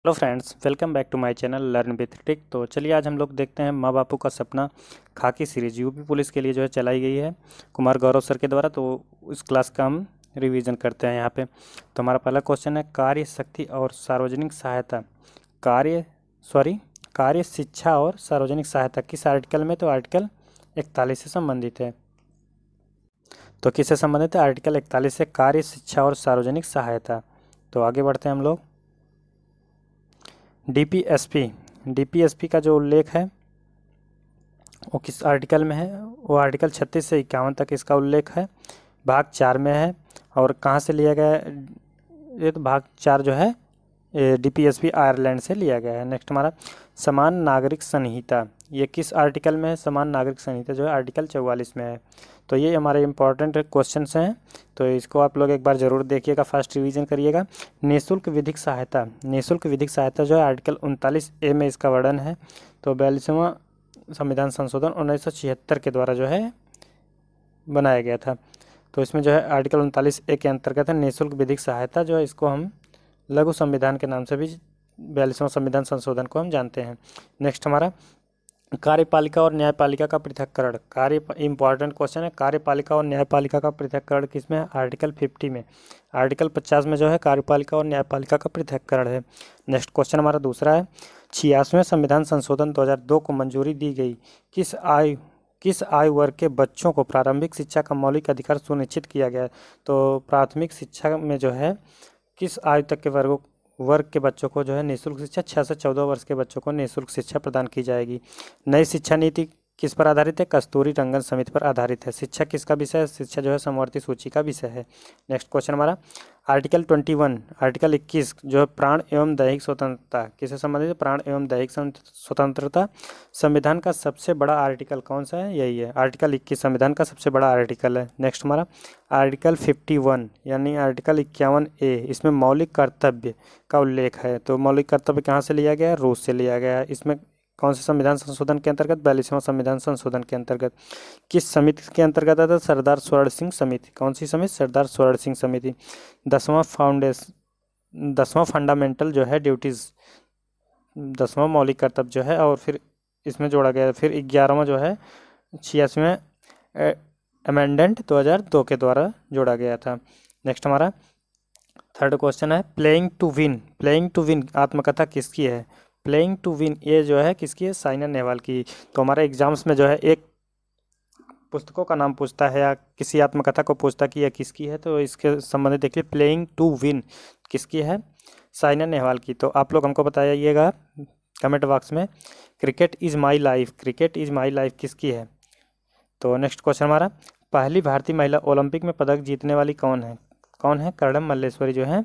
Hello friends, welcome back to my channel learn with tick. तो चलिए आज हम लोग देखते हैं माँ बापू का सपना खाकी सीरीज यूपी पुलिस के लिए जो है चलाई गई है कुमार गौरव सर के द्वारा। तो इस क्लास का हम रिवीजन करते हैं यहाँ पे। तो हमारा पहला क्वेश्चन है कार्य शक्ति और सार्वजनिक सहायता कार्य सॉरी कार्य शिक्षा और सार्वजनिक सहायता किस आर्टिकल में? तो आर्टिकल 41 से संबंधित है। तो किससे संबंधित है? आर्टिकल 41 से कार्य शिक्षा और सार्वजनिक सहायता। तो आगे बढ़ते हैं हम लोग। डीपीएसपी का जो उल्लेख है वो किस आर्टिकल में है? वो आर्टिकल 36 से 51 तक इसका उल्लेख है, भाग 4 में है। और कहाँ से लिया गया है? ये तो भाग 4 जो है डीपीएसपी आयरलैंड से लिया गया है। नेक्स्ट हमारा समान नागरिक संहिता, ये किस आर्टिकल में है? समान नागरिक संहिता जो है आर्टिकल 44 में है। तो ये हमारे इंपॉर्टेंट क्वेश्चंस हैं, तो इसको आप लोग एक बार ज़रूर देखिएगा, फर्स्ट रिवीजन करिएगा। निःशुल्क विधिक सहायता, निःशुल्क विधिक सहायता जो है आर्टिकल 39A में इसका वर्णन है। तो 42वां संविधान संशोधन 1976 के द्वारा जो है बनाया गया था। तो इसमें जो है आर्टिकल 39A के अंतर्गत है निःशुल्क विधिक सहायता, जो है इसको हम लघु संविधान के नाम से भी 42वां संविधान संशोधन को हम जानते हैं। नेक्स्ट हमारा कार्यपालिका और न्यायपालिका का पृथक्करण, इंपॉर्टेंट क्वेश्चन है। कार्यपालिका और न्यायपालिका का पृथक्करण किसमें है? आर्टिकल 50 में। आर्टिकल 50 में जो है कार्यपालिका और न्यायपालिका का पृथक्करण है। नेक्स्ट क्वेश्चन हमारा दूसरा है 86वें संविधान संशोधन 2002 को मंजूरी दी गई किस आयु वर्ग के बच्चों को प्रारंभिक शिक्षा का मौलिक अधिकार सुनिश्चित किया गया है? तो प्राथमिक शिक्षा में जो है किस आयु तक के वर्ग के बच्चों को जो है निःशुल्क शिक्षा 6 से 14 वर्ष के बच्चों को निःशुल्क शिक्षा प्रदान की जाएगी। नई शिक्षा नीति किस पर आधारित है? कस्तूरी रंगन समिति पर आधारित है। शिक्षा किसका विषय है? शिक्षा जो है समवर्ती सूची का विषय है। नेक्स्ट क्वेश्चन हमारा आर्टिकल 21 आर्टिकल 21 जो है प्राण एवं दैहिक स्वतंत्रता, किससे संबंधित है? प्राण एवं दैहिक स्वतंत्रता। संविधान का सबसे बड़ा आर्टिकल कौन सा है? यही है, आर्टिकल 21 संविधान का सबसे बड़ा आर्टिकल है। नेक्स्ट हमारा आर्टिकल 51 यानी आर्टिकल 51A, इसमें मौलिक कर्तव्य का उल्लेख है। तो मौलिक कर्तव्य कहाँ से लिया गया है? रूस से लिया गया है। इसमें कौन से संविधान संशोधन के अंतर्गत? 42वां संविधान संशोधन के अंतर्गत। किस समिति के अंतर्गत आता है? सरदार स्वर्ण सिंह समिति। कौन सी समिति? सरदार स्वर्ण सिंह समिति। 10वां फंडामेंटल जो है ड्यूटीज़, 10वां मौलिक कर्तव्य जो है, और फिर इसमें जोड़ा गया। फिर 11वां जो है 86वें अमेंडेंट 2002 के द्वारा जोड़ा गया था। नेक्स्ट हमारा थर्ड क्वेश्चन है playing to win, playing to win आत्मकथा किसकी है? प्लेइंग टू विन ये जो है किसकी है? साइना नेहवाल की। तो हमारे एग्जाम्स में जो है एक पुस्तकों का नाम पूछता है या किसी आत्मकथा को पूछता कि यह किसकी है, तो इसके संबंधित देखिए प्लेइंग टू विन किसकी है? साइना नेहवाल की। तो आप लोग हमको बताइएगा कमेंट बॉक्स में। Cricket is my life, cricket is my life किसकी है? तो नेक्स्ट क्वेश्चन हमारा पहली भारतीय महिला ओलंपिक में पदक जीतने वाली कौन है? कौन है? कर्णम मल्लेश्वरी जो है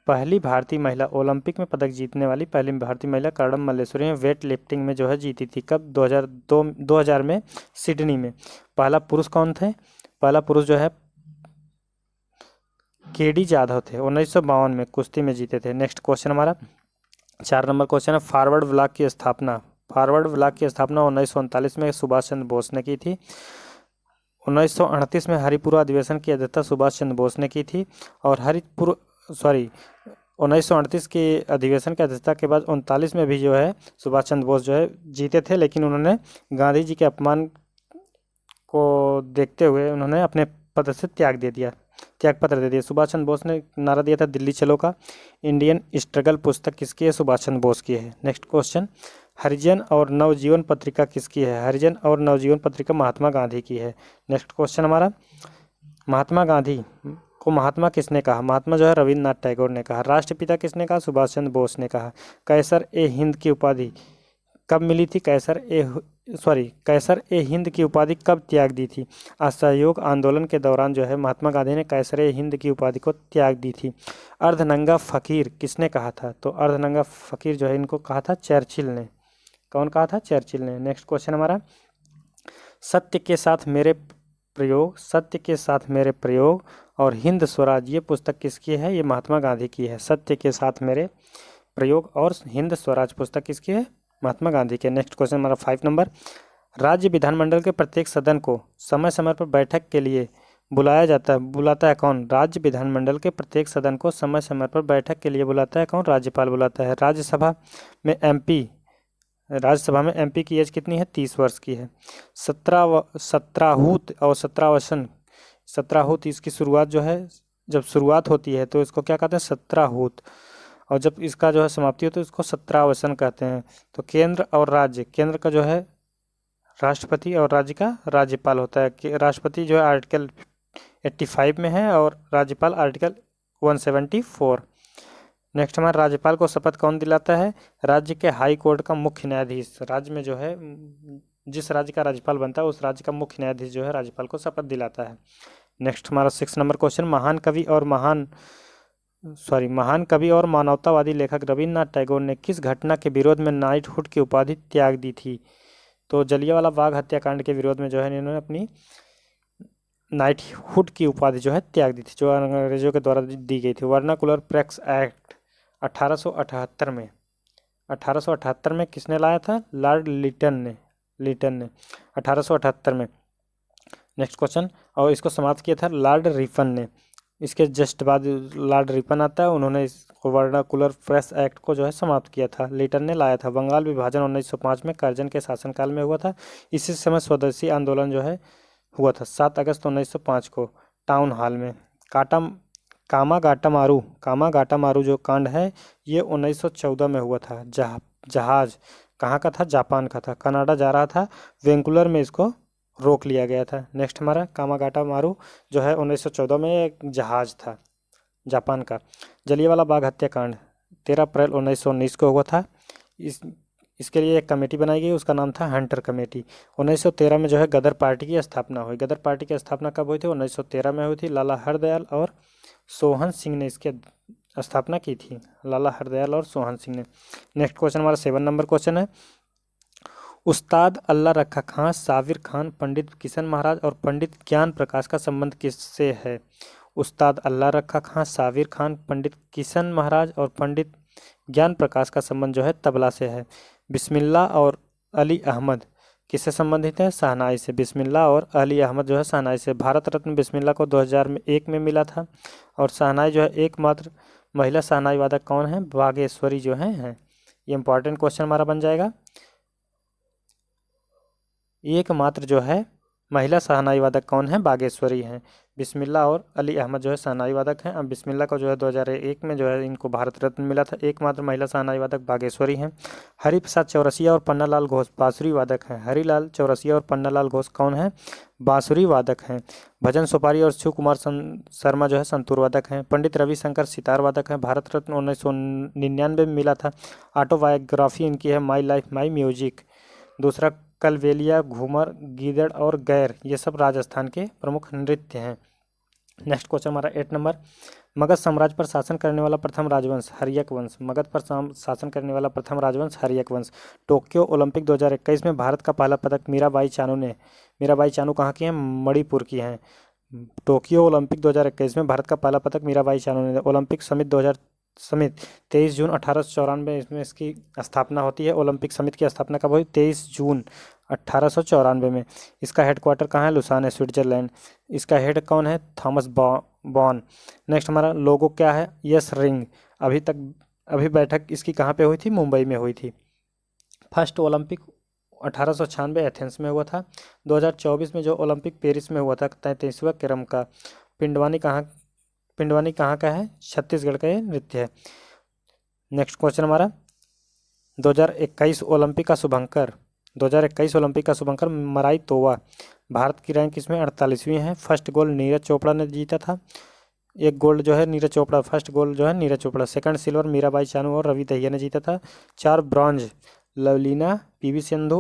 पहली भारतीय महिला ओलंपिक में पदक जीतने वाली पहली भारतीय महिला कर्णम मल्लेश्वरी ने वेट लिफ्टिंग में जो है जीती थी। कब? 2000 में सिडनी में। पहला पुरुष कौन थे? पहला पुरुष जो है केडी जाधव थे, 1952 में कुश्ती में जीते थे। नेक्स्ट क्वेश्चन हमारा 4 नंबर क्वेश्चन है फॉरवर्ड ब्लॉक की स्थापना, फॉरवर्ड ब्लॉक की स्थापना 1939 में सुभाष चंद्र बोस ने की थी। 1938 में हरिपुरा अधिवेशन की अध्यक्षता सुभाष चंद्र बोस ने की थी। और 1938 के अधिवेशन की अध्यक्षता के बाद 39 में भी जो है सुभाष चंद्र बोस जो है जीते थे, लेकिन उन्होंने गांधी जी के अपमान को देखते हुए उन्होंने अपने पद से त्याग पत्र दे दिया। सुभाष चंद्र बोस ने नारा दिया था दिल्ली चलो का। इंडियन स्ट्रगल पुस्तक किसकी है? सुभाष चंद्र बोस की है। नेक्स्ट क्वेश्चन हरिजन और नवजीवन पत्रिका किसकी है? हरिजन और नवजीवन पत्रिका महात्मा गांधी की है। नेक्स्ट क्वेश्चन हमारा महात्मा गांधी को महात्मा किसने कहा? महात्मा जो है रविन्द्रनाथ टैगोर ने कहा। राष्ट्रपिता किसने कहा? सुभाष चंद्र बोस ने कहा। कैसर ए हिंद की उपाधि कब मिली थी? कैसर ए हिंद की उपाधि कब त्याग दी थी? असहयोग आंदोलन के दौरान जो है महात्मा गांधी ने कैसर ए हिंद की उपाधि को त्याग दी थी। अर्धनंगा फकीर किसने कहा था? तो अर्धनंगा फकीर जो है इनको कहा था चर्चिल ने। कौन कहा था? चर्चिल ने। नेक्स्ट क्वेश्चन हमारा सत्य के साथ मेरे प्रयोग, सत्य के साथ मेरे प्रयोग और हिंद स्वराज ये पुस्तक किसकी है? ये महात्मा गांधी की है। सत्य के साथ मेरे प्रयोग और हिंद स्वराज पुस्तक किसकी है? महात्मा गांधी के। नेक्स्ट क्वेश्चन हमारा 5 नंबर राज्य विधानमंडल के प्रत्येक सदन को समय समय पर बैठक के लिए बुलाता है कौन? राज्य विधानमंडल के प्रत्येक सदन को समय समय पर बैठक के लिए बुलाता है कौन? राज्यपाल बुलाता है। राज्यसभा में एमपी की एज कितनी है? 30 वर्ष की है। सत्रहूत और सत्रावसन, सत्रहूत इसकी शुरुआत जो है, जब शुरुआत होती है तो इसको क्या कहते हैं? सत्रहूत, और जब इसका जो है समाप्ति होती है तो इसको सत्रावसन कहते हैं। तो केंद्र और राज्य, केंद्र का जो है राष्ट्रपति और राज्य का राज्यपाल होता है। कि राष्ट्रपति जो है आर्टिकल 85 में है और राज्यपाल आर्टिकल 174। नेक्स्ट हमारा, राज्यपाल को शपथ कौन दिलाता है? राज्य के हाई कोर्ट का मुख्य न्यायाधीश। राज्य में जो है जिस राज्य का राज्यपाल बनता है उस राज्य का मुख्य न्यायाधीश जो है राज्यपाल को शपथ दिलाता है। नेक्स्ट हमारा 6 नंबर क्वेश्चन, महान कवि और मानवतावादी लेखक रविन्द्रनाथ टैगोर ने किस घटना के विरोध में नाइटहुड की उपाधि त्याग दी थी? तो जलियांवाला बाग हत्याकांड के विरोध में जो है इन्होंने अपनी नाइटहुड की उपाधि जो है त्याग दी थी, जो अंग्रेजों के द्वारा दी गई थी। वर्नाकुलर प्रेस एक्ट 1878 में किसने लाया था? लॉर्ड लिटन ने 1878 में। नेक्स्ट क्वेश्चन, और इसको समाप्त किया था लॉर्ड रिपन ने। इसके जस्ट बाद लॉर्ड रिपन आता है, उन्होंने इस वर्नाकुलर प्रेस एक्ट को जो है समाप्त किया था। लिटन ने लाया था। बंगाल विभाजन 1905 में कर्जन के शासनकाल में हुआ था। इसी समय स्वदेशी आंदोलन जो है हुआ था 7 अगस्त 1905 को टाउन हॉल में। कामागाटा मारू जो कांड है ये 1914 में हुआ था। जहाज कहाँ का था? जापान का था। कनाडा जा रहा था, वेंकुलर में इसको रोक लिया गया था। नेक्स्ट हमारा कामागाटा मारू जो है 1914 में एक जहाज था जापान का। जलियांवाला बाग हत्याकांड 13 अप्रैल 1919 को हुआ था। इसके लिए एक कमेटी बनाई गई, उसका नाम था हंटर कमेटी। 1913 में जो है गदर पार्टी की स्थापना हुई। गदर पार्टी की स्थापना कब हुई थी? 1913 में हुई थी। लाला हरदयाल और सोहन सिंह ने इसकी स्थापना की थी। लाला हरदयाल और सोहन सिंह ने। नेक्स्ट क्वेश्चन हमारा 7 नंबर क्वेश्चन है, उस्ताद अल्लाह रखा खां, साबिर खान, पंडित किशन महाराज और पंडित ज्ञान प्रकाश का संबंध किससे है? उस्ताद अल्लाह रखा खां, साबिर खान, पंडित किशन महाराज और पंडित ज्ञान प्रकाश का संबंध जो है तबला से है। बिस्मिल्लाह और अली अहमद किससे संबंधित है? शहनाई से। बिस्मिल्लाह और अली अहमद जो है शहनाई से। भारत रत्न बिस्मिल्लाह को 2001 में मिला था। और शहनाई जो है एकमात्र महिला शहनाई वादक कौन है? बागेश्वरी जो है। ये इंपॉर्टेंट क्वेश्चन हमारा बन जाएगा। एकमात्र जो है महिला शहनाई वादक कौन है? बागेश्वरी हैं। बिस्मिल्लाह और अली अहमद जो है शहनाई वादक हैं। अब बिस्मिल्लाह को जो है 2001 में जो है इनको भारत रत्न मिला था। एकमात्र महिला शहनाई वादक बागेश्वरी हैं। हरिप्रसाद चौरसिया और पन्नालाल घोष बांसुरी वादक हैं। हरिलाल चौरसिया और पन्नालाल घोष कौन है? बांसुरी वादक हैं। भजन सुपारी और शिव कुमार शर्मा जो है संतूर वादक हैं। पंडित रविशंकर सितार वादक हैं। भारत रत्न 1999 में मिला था। ऑटोबायोग्राफी इनकी है माई लाइफ माई म्यूजिक। दूसरा कलवेलिया, घूमर, गीदड़ और गैर ये सब राजस्थान के प्रमुख नृत्य हैं। नेक्स्ट क्वेश्चन हमारा 8 नंबर, मगध साम्राज्य पर शासन करने वाला प्रथम राजवंश हर्यक वंश। मगध पर शासन करने वाला प्रथम राजवंश हर्यक वंश। टोक्यो ओलंपिक 2021 में भारत का पहला पदक मीराबाई चानू कहाँ की हैं? मणिपुर की हैं। टोक्यो ओलंपिक 2021 में भारत का पहला पदक मीराबाई चानू ने। ओलंपिक समिति 23 जून 1894 इसमें इसकी स्थापना होती है। ओलंपिक समिति की स्थापना कब हुई? 23 जून 1894 में। इसका हेडक्वार्टर कहाँ है? लुसान है, स्विट्जरलैंड। इसका हेड कौन है? थॉमस बॉन। नेक्स्ट हमारा लोगो क्या है? Yes ring. अभी बैठक इसकी कहाँ पे हुई थी? मुंबई में हुई थी। फर्स्ट ओलंपिक 1896 एथेंस में हुआ था। 2024 में जो ओलंपिक पेरिस में हुआ था 33वां क्रम का। पिंडवानी कहाँ का है? छत्तीसगढ़ का ये नृत्य है। नेक्स्ट क्वेश्चन हमारा 2021 ओलंपिक का शुभंकर मराई तोवा। भारत की रैंक इसमें 48वीं है। फर्स्ट गोल्ड नीरज चोपड़ा ने जीता था। एक गोल्ड जो है नीरज चोपड़ा, फर्स्ट गोल्ड जो है नीरज चोपड़ा। सेकंड सिल्वर मीराबाई चानू और रवि दहिया ने जीता था। 4 bronze Lovlina, PV Sindhu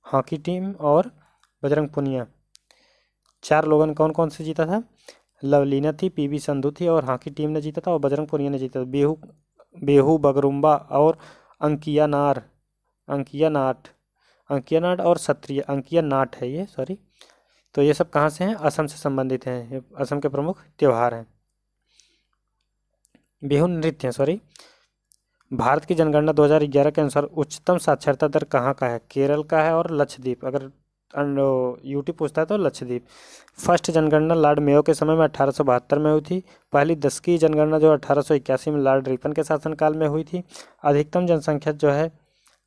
hockey team और बजरंग पुनिया। 4 लोगों ने कौन कौन से जीता था? लवलीना थी, पीवी संधू थी और हॉकी टीम ने जीता था और बजरंग पुनिया ने जीता था। बेहू बगरुम्बा और अंकिया नाट और क्षत्रिय अंकिया नाट है ये, सॉरी। तो ये सब कहाँ से हैं? असम से संबंधित हैं। ये असम के प्रमुख त्यौहार हैं। बिहू नृत्य, सॉरी। भारत की जनगणना 2011 के अनुसार उच्चतम साक्षरता दर कहाँ का है? केरल का है और लक्षद्वीप। अगर यूटी पूछता है तो लक्षद्वीप। फर्स्ट जनगणना लॉर्ड मेयो के समय में 1872 में हुई थी। पहली 10 की जनगणना जो 1881 में लॉर्ड रिपन के शासनकाल में हुई थी। अधिकतम जनसंख्या जो है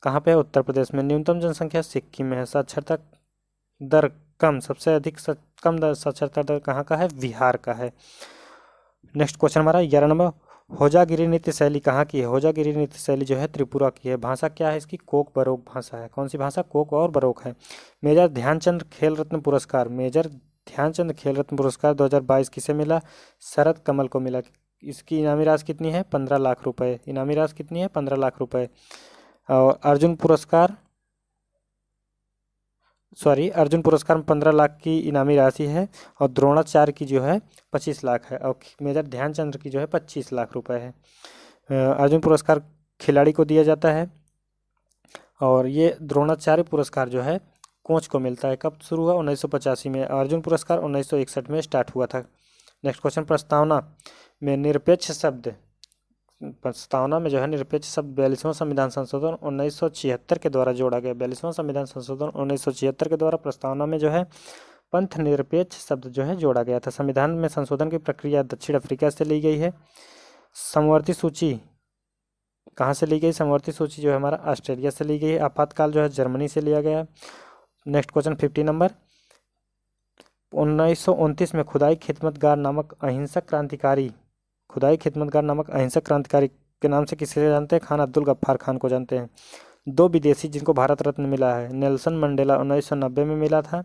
कहाँ पे है? उत्तर प्रदेश में। न्यूनतम जनसंख्या सिक्किम में है। साक्षरता दर कम, सबसे अधिक कम दर साक्षरता दर कहाँ का है? बिहार का है। नेक्स्ट क्वेश्चन हमारा 11 नंबर, होजागिरी नृत्य शैली कहाँ की है? होजागिरी नृत्य शैली जो है त्रिपुरा की है। भाषा क्या है इसकी? कोक बरोक भाषा है। कौन सी भाषा? कोक और बरोक है। मेजर ध्यानचंद खेल रत्न पुरस्कार, मेजर ध्यानचंद खेल रत्न पुरस्कार 2022 किसे मिला? शरद कमल को मिला। इसकी इनामी राशि कितनी है? 15 लाख रुपए। इनामी राशि कितनी है? 15 लाख रुपए। और अर्जुन पुरस्कार अर्जुन पुरस्कार में 15 लाख की इनामी राशि है। और द्रोणाचार्य की जो है 25 लाख है। और मेजर ध्यानचंद्र की जो है 25 लाख रुपए है। अर्जुन पुरस्कार खिलाड़ी को दिया जाता है। और ये द्रोणाचार्य पुरस्कार जो है कोच को मिलता है। कब शुरू हुआ? 1985 में। अर्जुन पुरस्कार 1961 में स्टार्ट हुआ था। नेक्स्ट क्वेश्चन, प्रस्तावना में निरपेक्ष शब्द, प्रस्तावना में जो है निरपेक्ष शब्द 42वां संविधान संशोधन 1976 के द्वारा जोड़ा गया। 42वां संविधान संशोधन 1976 के द्वारा प्रस्तावना में जो है पंथ निरपेक्ष शब्द जो है जोड़ा गया था। संविधान में संशोधन की प्रक्रिया दक्षिण अफ्रीका से ली गई है। समवर्ती सूची कहाँ से ली गई? समवर्ती सूची जो है हमारा ऑस्ट्रेलिया से ली गई है। आपातकाल जो है जर्मनी से लिया गया है। नेक्स्ट क्वेश्चन 50 नंबर, 1929 में खुदाई खिदमतगार नामक अहिंसक क्रांतिकारी, खुदाई खिदमतगार नामक अहिंसक क्रांतिकारी के नाम से किसे जानते हैं? खान अब्दुल गफ्फार खान को जानते हैं। दो विदेशी जिनको भारत रत्न मिला है, नेल्सन मंडेला 1990 में मिला था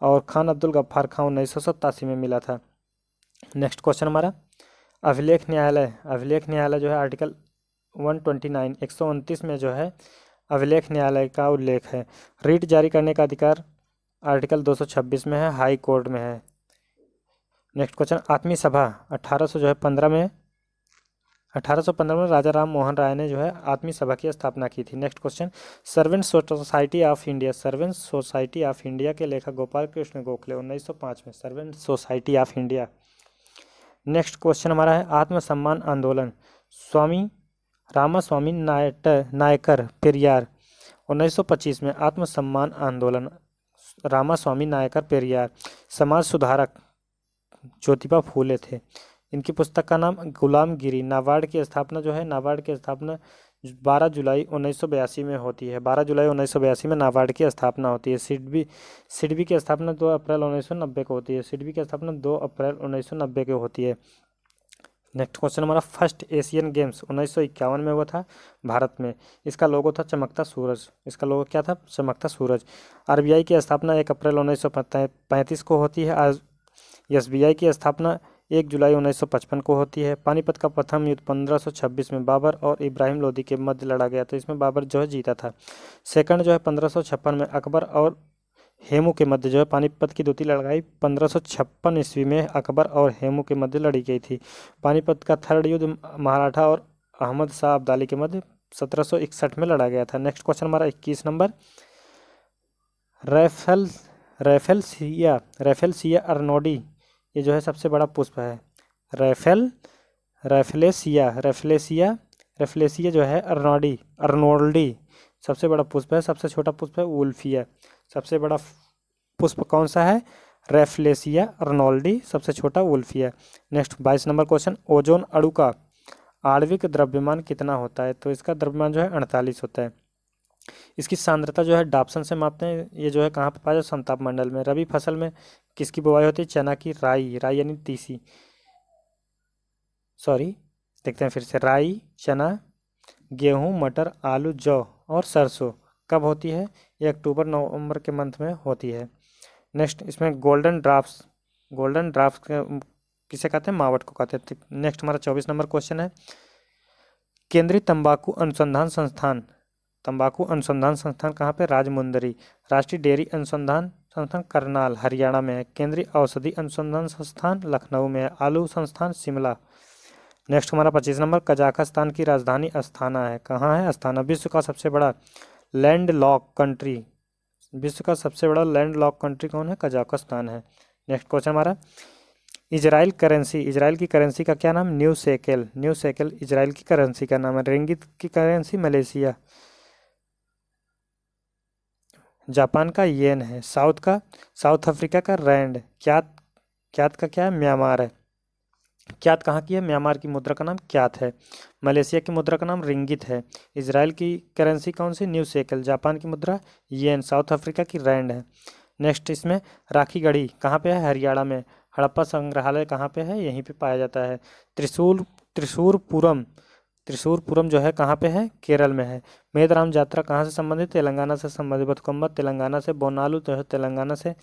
और खान अब्दुल गफ्फार खान 1987 में मिला था। नेक्स्ट क्वेश्चन हमारा, अभिलेख न्यायालय, अभिलेख न्यायालय जो है आर्टिकल 129 129 में जो है अभिलेख न्यायालय का उल्लेख है। रीट जारी करने का अधिकार आर्टिकल 226 में है, हाई कोर्ट में है। नेक्स्ट क्वेश्चन, आत्मीय सभा 1815 में राजा राम मोहन राय ने जो है आत्मीय सभा की स्थापना की थी। Next question, servant society of India, servant society of India के लेखक गोपाल कृष्ण गोखले 1905 में, servant society of India. Next question हमारा है आत्मसम्मान आंदोलन, स्वामी रामास्वामी नायकर पेरियार 1925 में। आत्मसम्मान आंदोलन रामास्वामी नायकर पेरियार। समाज सुधारक ज्योतिबा फूले थे। इनकी पुस्तक का नाम गुलामगिरी। नाबार्ड की स्थापना जो है, नाबार्ड की स्थापना 12 जुलाई 1982 में होती है। 12 जुलाई 1982 में नाबार्ड की स्थापना होती है। सिडबी की स्थापना 2 अप्रैल 1990 को होती है। सिडबी की स्थापना 2 अप्रैल 1990 को होती है। नेक्स्ट क्वेश्चन हमारा, फर्स्ट एशियन गेम्स 1951 में हुआ था भारत में। इसका लोगो था चमकता सूरज। इसका लोगो क्या था? चमकता सूरज। आरबीआई की स्थापना 1 अप्रैल 1935 को होती है। आज एसबीआई की स्थापना 1 जुलाई 1955 को होती है। पानीपत का प्रथम युद्ध 1526 में बाबर और इब्राहिम लोदी के मध्य लड़ा गया, तो इसमें बाबर जो है जीता था। सेकंड जो है 1556 में अकबर और हेमू के मध्य जो है पानीपत की द्वितीय लड़ाई 1556 ईस्वी में अकबर और हेमू के मध्य लड़ी गई थी। पानीपत का थर्ड युद्ध मराठा और अहमद शाह अब्दाली के मध्य 1761 में लड़ा गया था। नेक्स्ट क्वेश्चन हमारा 21 नंबर, रैफेलसिया अर्नोडी, ये जो है सबसे बड़ा पुष्प है। रैफेलेसिया जो है अर्नोल्डी सबसे बड़ा पुष्प है। सबसे छोटा पुष्प है वुल्फिया। सबसे बड़ा पुष्प कौन सा है? रैफलेसिया अर्नोल्डी, सबसे छोटा Wolffia. Next 22 number question, ozone अणु का आणविक द्रव्यमान कितना होता है? तो इसका द्रव्यमान जो है 48 होता है। इसकी सांद्रता जो है डाप्सन से मापते हैं। ये जो है कहाँ पर पाया जाए? समताप मंडल में। रबी फसल में किसकी बुवाई होती है? चना की। राई यानी तीसी, देखते हैं फिर से, राई, चना, गेहूं, मटर, आलू, जौ और सरसों कब होती है? ये अक्टूबर नवंबर के मंथ में होती है। नेक्स्ट इसमें गोल्डन ड्राफ्ट किसे कहते हैं? मावट को कहते हैं। नेक्स्ट हमारा 24 नंबर क्वेश्चन है, केंद्रीय तंबाकू अनुसंधान संस्थान कहाँ पे? राजमुंदरी। राष्ट्रीय डेयरी अनुसंधान संस्थान करनाल हरियाणा में है। केंद्रीय औषधि अनुसंधान संस्थान लखनऊ में है। आलू संस्थान शिमला। नेक्स्ट हमारा 25 नंबर, कजाकिस्तान की राजधानी अस्थाना है। कहाँ है? अस्थाना। विश्व का सबसे बड़ा लैंड लॉक कंट्री कौन है? कजाकिस्तान है। नेक्स्ट क्वेश्चन हमारा, इजराइल की करेंसी का क्या नाम? न्यू शेकेल इजराइल की करेंसी का नाम है। रिंगित की करेंसी मलेशिया। जापान का येन है। साउथ अफ्रीका का रैंड। क्यात क्यात का क्या है? म्यांमार है। क्यात कहाँ की है? म्यांमार की मुद्रा का नाम क्यात है। मलेशिया की मुद्रा का नाम रिंगित है। इसराइल की करेंसी कौन सी? New shackle. जापान की मुद्रा येन। साउथ अफ्रीका की रैंड है। नेक्स्ट इसमें राखी गढ़ी कहाँ पे है? हरियाणा में। हड़प्पा संग्रहालय कहाँ पे है? यहीं पे पाया जाता है। त्रिशूल त्रिशूरपुरम त्रिशूरपुरम जो है कहाँ पे है? केरल में है। मेदराम यात्रा कहाँ से संबंधित? तेलंगाना से संबंधित। बतुकम्मा तेलंगाना से। बोनालू जो है तेलंगाना से।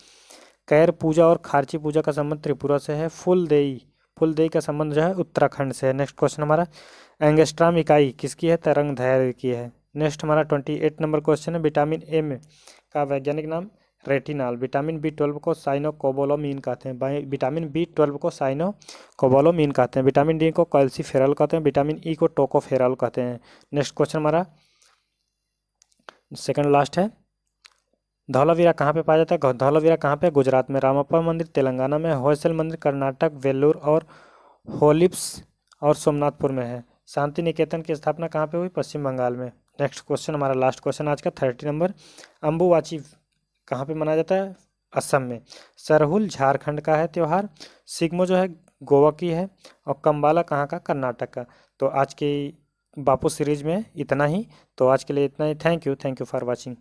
कैर पूजा और खारची पूजा का संबंध त्रिपुरा से है। फुलदेई का संबंध जो है उत्तराखंड से है। नेक्स्ट क्वेश्चन हमारा, एंगस्ट्राम इकाई किसकी है? तरंग दैर्घ्य की है। नेक्स्ट हमारा 28 नंबर क्वेश्चन है, विटामिन एम का वैज्ञानिक नाम? रेटिनॉल। विटामिन B12 को साइनोकोबालामीन कहते हैं। विटामिन B12 को साइनोकोबालामीन कहते हैं। विटामिन डी को कैल्सीफेरॉल कहते हैं। विटामिन ई को टोकोफेरॉल कहते हैं। नेक्स्ट क्वेश्चन हमारा सेकंड लास्ट है, धौलावीरा कहाँ पे पाया जाता है? धौलावीरा कहाँ पे? गुजरात में। रामप्पा मंदिर तेलंगाना में। होयसल मंदिर कर्नाटक वेल्लोर और होलिप्स और सोमनाथपुर में है। शांति निकेतन की स्थापना कहाँ पे हुई? पश्चिम बंगाल में। नेक्स्ट क्वेश्चन हमारा लास्ट क्वेश्चन आज का 30 नंबर, अम्बुवाची कहाँ पे मनाया जाता है? असम में। सरहुल झारखंड का है त्यौहार। सिग्मो जो है गोवा की है। और कम्बाला कहाँ का? कर्नाटक का। तो आज की बापू सीरीज में इतना ही। तो आज के लिए इतना ही। Thank you for watching.